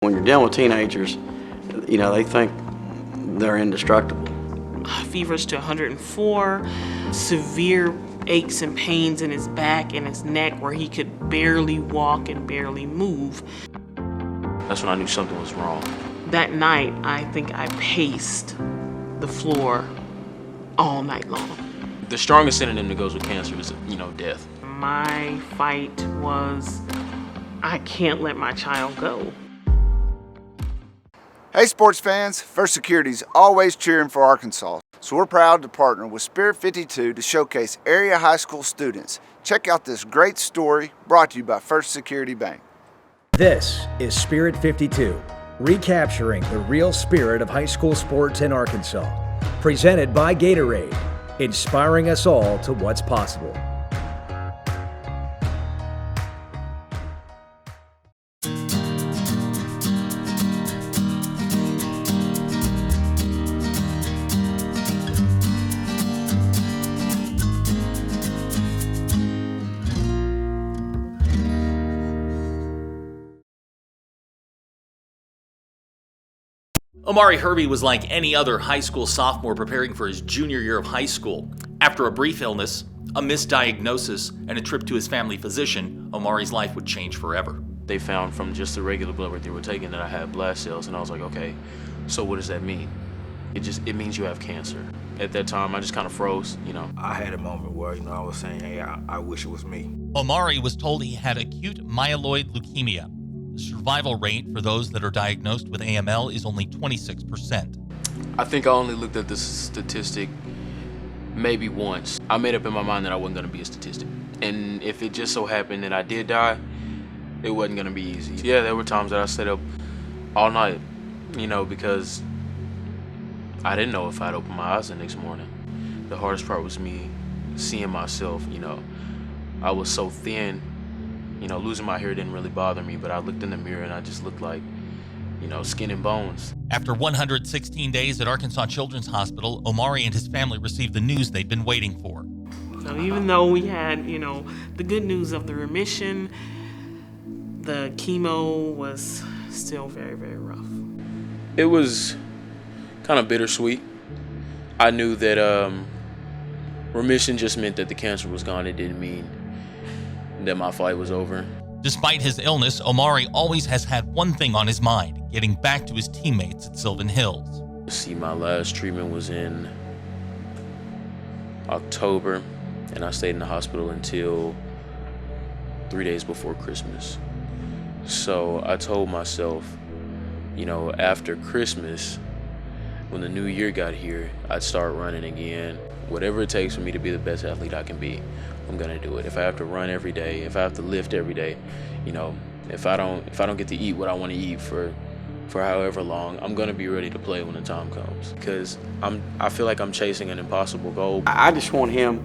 When you're dealing with teenagers, they think they're indestructible. Fevers to 104, severe aches and pains in his back and his neck where he could barely walk and barely move. That's when I knew something was wrong. That night, I think I paced the floor all night long. The strongest synonym that goes with cancer is, death. My fight was, I can't let my child go. Hey sports fans, First Security's always cheering for Arkansas, so we're proud to partner with Spirit 52 to showcase area high school students. Check out this great story brought to you by First Security Bank. This is Spirit 52, recapturing the real spirit of high school sports in Arkansas. Presented by Gatorade, inspiring us all to what's possible. Omari Hervey was like any other high school sophomore preparing for his junior year of high school. After a brief illness, a misdiagnosis, and a trip to his family physician, Omari's life would change forever. They found from just the regular blood work they were taking that I had blast cells, and I was like, okay, so what does that mean? It means you have cancer. At that time, I just kind of froze, I had a moment where, I was saying, hey, I wish it was me. Omari was told he had acute myeloid leukemia. The survival rate for those that are diagnosed with AML is only 26%. I think I only looked at this statistic maybe once. I made up in my mind that I wasn't going to be a statistic. And if it just so happened that I did die, it wasn't going to be easy. Yeah, there were times that I stayed up all night, because I didn't know if I'd open my eyes the next morning. The hardest part was me seeing myself, I was so thin. Losing my hair didn't really bother me, but I looked in the mirror and I just looked like, skin and bones. After 116 days at Arkansas Children's Hospital, Omari and his family received the news they'd been waiting for. So even though we had, the good news of the remission, the chemo was still very, very rough. It was kind of bittersweet. I knew that remission just meant that the cancer was gone. It didn't mean that my fight was over. Despite his illness, Omari always has had one thing on his mind: getting back to his teammates at Sylvan Hills. See, my last treatment was in October, and I stayed in the hospital until 3 days before Christmas. So I told myself, after Christmas, when the new year got here, I'd start running again. Whatever it takes for me to be the best athlete I can be, I'm gonna do it. If I have to run every day, if I have to lift every day, if I don't get to eat what I want to eat for however long, I'm gonna be ready to play when the time comes. Because I feel like I'm chasing an impossible goal. I just want him,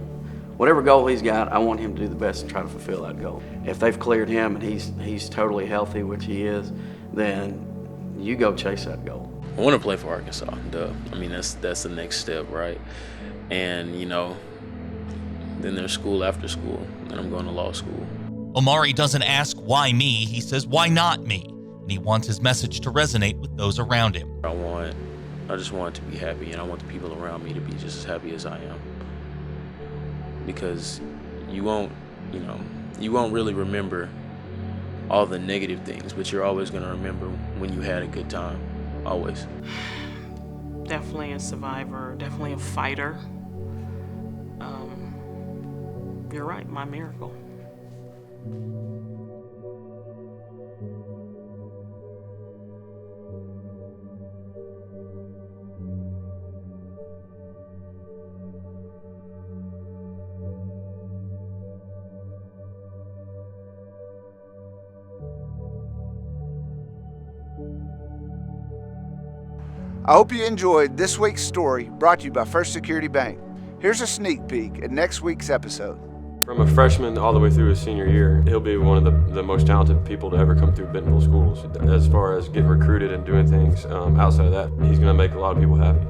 whatever goal he's got, I want him to do the best and try to fulfill that goal. If they've cleared him and he's totally healthy, which he is, then you go chase that goal. I want to play for Arkansas, duh. That's the next step, right? And, then there's school after school, and I'm going to law school. Omari doesn't ask why me, he says why not me, and he wants his message to resonate with those around him. I just want to be happy, and I want the people around me to be just as happy as I am. Because you won't really remember all the negative things, but you're always going to remember when you had a good time, always. Definitely a survivor, definitely a fighter. You're right, my miracle. I hope you enjoyed this week's story brought to you by First Security Bank. Here's a sneak peek at next week's episode. From a freshman all the way through his senior year, he'll be one of the most talented people to ever come through Bentonville schools. As far as getting recruited and doing things outside of that, he's going to make a lot of people happy.